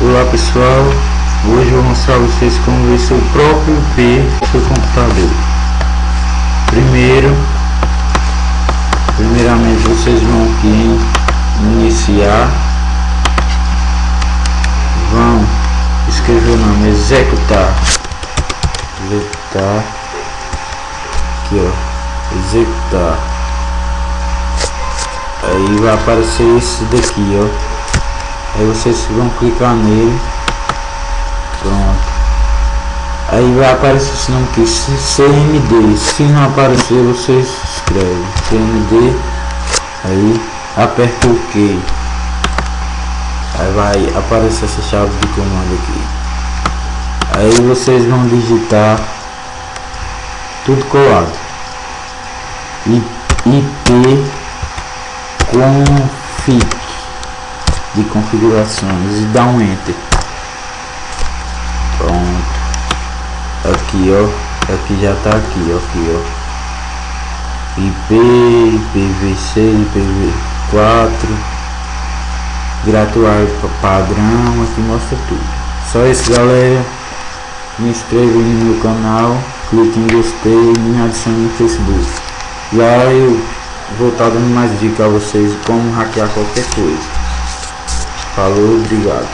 Olá pessoal, hoje eu vou mostrar a vocês como ver seu próprio IP do seu computador. Primeiramente vocês vão aqui em iniciar, vão escrever o nome executar, aqui ó, executar, aí vai aparecer esse daqui ó. Aí vocês vão clicar nele, pronto, aí vai aparecer esse nome aqui, CMD. Se não aparecer, vocês escrevem CMD, aí aperta o OK, aí vai aparecer essa chave de comando aqui. Aí vocês vão digitar tudo colado, IP config de configurações, e dá um enter. Pronto, aqui ó, aqui já tá aqui ó, IP, IPv6, IPv4, gratuito padrão, aqui mostra tudo. Só isso galera, me inscreva no meu canal, clique em gostei e me adicione no Facebook. Lá eu vou estar dando mais dicas a vocês como hackear qualquer coisa. Falou, obrigado.